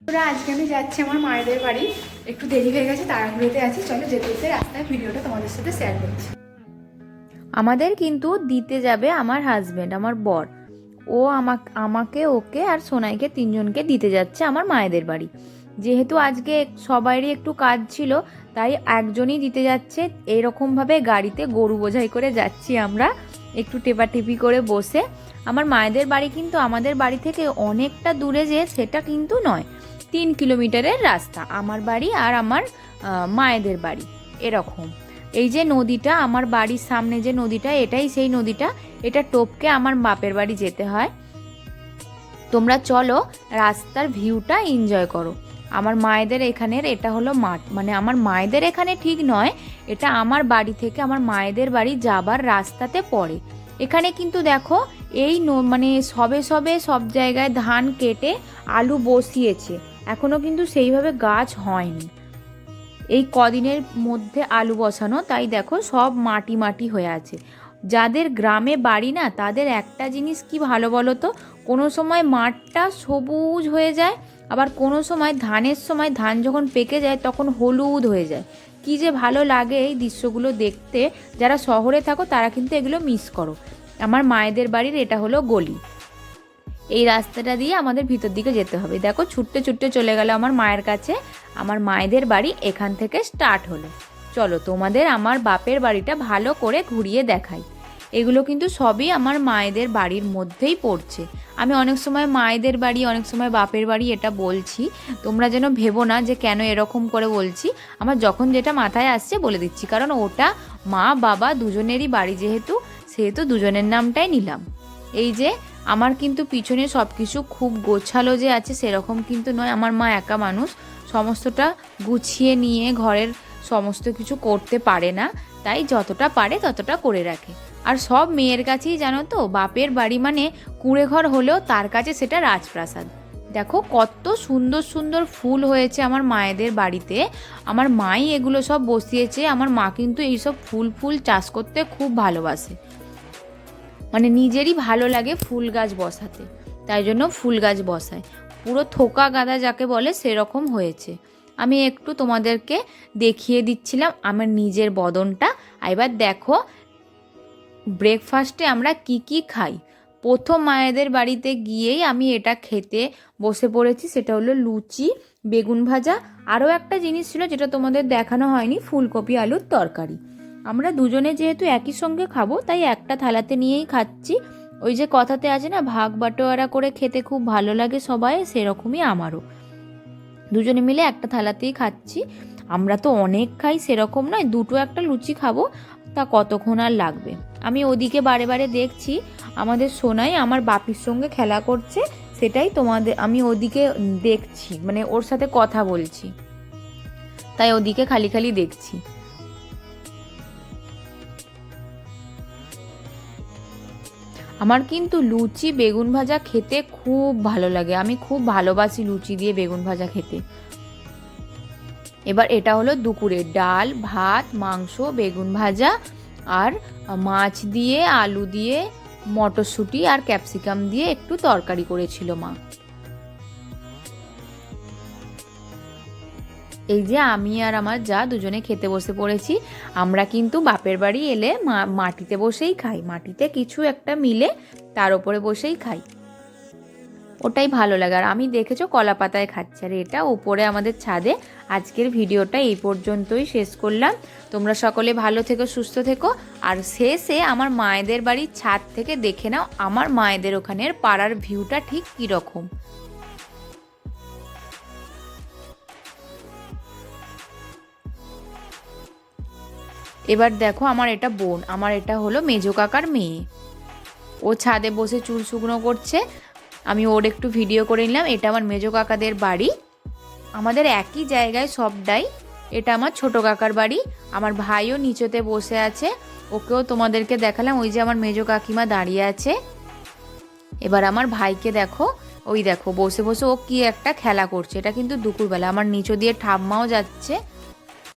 তোরা আজকে আমি যাচ্ছি আমার মায়েদের বাড়ি, একটু দেরি হয়ে গেছে, তাড়াহুড়োতে আছি। চলো যেতে যেতে রাস্তায় ভিডিওটা তোমাদের সাথে শেয়ার করছি। আমাদের কিন্তু দিতে যাবে আমার হাজবেন্ড, আমার বর। ও আমাকে ওকে আর সোনাইকে তিনজনকে দিতে যাচ্ছে আমার মায়েদের বাড়ি। যেহেতু আজকে সবারই একটু কাজ ছিল, তাই একজনই দিতে যাচ্ছে। এইরকমভাবে গাড়িতে গরু বোঝাই করে যাচ্ছি আমরা, একটু টেপাটেপি করে বসে। আমার মায়েদের বাড়ি কিন্তু আমাদের বাড়ি থেকে অনেকটা দূরে, যে সেটা কিন্তু নয়, 3 কিলোমিটারের রাস্তা আমার বাড়ি আর আমার মায়েদের বাড়ি। এরকম এই যে নদীটা, আমার বাড়ির সামনে যে নদীটা, এটাই সেই নদীটা। এটা টপকে আমার বাপের বাড়ি যেতে হয়। তোমরা চলো রাস্তার ভিউটা এনজয় করো। আমার মায়েদের এখানের এটা হলো মাঠ, মানে আমার মায়েদের এখানে ঠিক নয়, এটা আমার বাড়ি থেকে আমার মায়েদের বাড়ি যাবার রাস্তাতে পড়ে। এখানে কিন্তু দেখো মানে সবে সবে সব জায়গায় ধান কেটে আলু বসিয়েছে, এখনো কিন্তু সেইভাবে গাছ হয়নি। এই কদিনের মধ্যে আলু বসানো, তাই দেখো সব মাটি মাটি হয়ে আছে। যাদের গ্রামে বাড়ি না, তাদের একটা জিনিস কি ভালো বলো তো, কোনো সময় মাঠটা সবুজ হয়ে যায়, আবার কোনো সময় ধানের সময় ধান যখন পেকে যায় তখন হলুদ হয়ে যায়। কি যে ভালো লাগে এই দৃশ্যগুলো দেখতে। যারা শহরে থাকো তারা কিন্তু এগুলো মিস করো। আমার মায়েদের বাড়ির এটা হলো গলি। এই রাস্তাটা দিয়ে আমাদের ভিতর দিকে যেতে হবে। দেখো ছুটতে ছুটতে চলে গেল আমার মায়ের কাছে। আমার মায়েদের বাড়ি এখান থেকে স্টার্ট হলো। চলো তোমাদের আমার বাপের বাড়িটা ভালো করে ঘুরিয়ে দেখাই। এগুলো কিন্তু সবই আমার মায়েদের বাড়ির মধ্যেই পড়ছে। আমি অনেক সময় মায়েদের বাড়ি, অনেক সময় বাপের বাড়ি এটা বলছি, তোমরা যেন ভেবো না যে কেন এরকম করে বলছি। আমার যখন যেটা মাথায় আসছে বলে দিচ্ছি, কারণ ওটা মা বাবা দুজনেরই বাড়ি সেহেতু দুজনের নামটাই নিলাম। এই যে আমার কিন্তু পিছনে সব কিছু খুব গোছালো যে আছে সেরকম কিন্তু নয়। আমার মা একা মানুষ, সমস্তটা গুছিয়ে নিয়ে ঘরের সমস্ত কিছু করতে পারে না, তাই যতটা পারে ততটা করে রাখে। আর সব মেয়ের কাছেই জানো তো, বাপের বাড়ি মানে কুঁড়ে ঘর হলেও তার কাছে সেটা রাজপ্রাসাদ। দেখো কত সুন্দর সুন্দর ফুল হয়েছে আমার মায়েদের বাড়িতে। আমার মাই এগুলো সব বসিয়েছে। আমার মা কিন্তু এইসব ফুল চাষ করতে খুব ভালোবাসে, মানে নিজেরই ভালো লাগে ফুল গাছ বসাতে, তাই জন্য ফুল গাছ বসায়। পুরো থোকা গাঁদা যাকে বলে সেরকম হয়েছে। আমি একটু তোমাদেরকে দেখিয়ে দিচ্ছিলাম আমার নিজের বদনটা। এবার দেখো ব্রেকফাস্টে আমরা কি খাই। প্রথম মায়েদের বাড়িতে গিয়েই আমি এটা খেতে বসে পড়েছি, সেটা হলো লুচি, বেগুন ভাজা, আরও একটা জিনিস ছিল যেটা তোমাদের দেখানো হয়নি, ফুলকপি আলুর তরকারি। আমরা দুজনে যেহেতু একই সঙ্গে খাবো, তাই একটা থালাতে নিয়েই খাচ্ছি। ওই যে কথাতে আছে না, ভাগ বাটোয়ারা করে খেতে খুব ভালো লাগে সবাই, সেরকমই আমারও। দুজনে মিলে একটা থালাতেই খাচ্ছি। আমরা তো অনেক খাই সেরকম নয়, দুটো একটা লুচি খাবো, তা কতক্ষণ আর লাগবে। আমি ওদিকে বারে বারে দেখছি আমাদের সোনাই আমার বাপির সঙ্গে খেলা করছে, সেটাই আমি ওদিকে দেখছি, মানে ওর সাথে কথা বলছি, তাই ওদিকে খালি খালি দেখছি। আমার কিন্তু লুচি বেগুন ভাজা খেতে খুব ভালো লাগে, আমি খুব ভালোবাসি লুচি দিয়ে বেগুন ভাজা খেতে। এবার এটা হলো দুপুরে ডাল ভাত মাংস বেগুন ভাজা আর মাছ দিয়ে আলু দিয়ে মটরশুঁটি আর ক্যাপসিকাম দিয়ে একটু তরকারি করেছিল মা। এই যে আমি আর আমার যা দুজনে খেতে বসে পড়েছি। আমরা কিন্তু বাপের বাড়ি এলে মাটিতে বসেই খাই, মাটিতে কিছু একটা মিলে তার উপরে বসেই খাই, ওটাই ভালো লাগে। আর আমি দেখেছো কলা পাতায় খাচ্ছি, আর এটা উপরে আমাদের ছাদে। আজকের ভিডিওটা এই পর্যন্তই শেষ করলাম। তোমরা সকলে ভালো থেকো, সুস্থ থেকো। আর শেষে আমার মায়েদের বাড়ির ছাদ থেকে দেখে নাও আমার মায়েদের ওখানের পাড়ার ভিউটা ঠিক কীরকম। এবার দেখো আমার এটা বোন, আমার এটা হলো মেজো কাকার মেয়ে। ও ছাদে বসে চুল শুকনো করছে, আমি ওর একটু ভিডিও করে নিলাম। এটা আমার মেজো কাকাদের বাড়ি, আমাদের একই জায়গায় সবটাই। এটা আমার ছোট কাকার বাড়ি। আমার ভাইও নিচেতে বসে আছে, ওকেও তোমাদেরকে দেখালাম। ওই যে আমার মেজো কাকিমা দাঁড়িয়ে আছে। এবার আমার ভাইকে দেখো, ওই দেখো বসে বসে ও কি একটা খেলা করছে। এটা কিন্তু দুপুরবেলা। আমার নিচে দিয়ে ঠাম্মাও যাচ্ছে।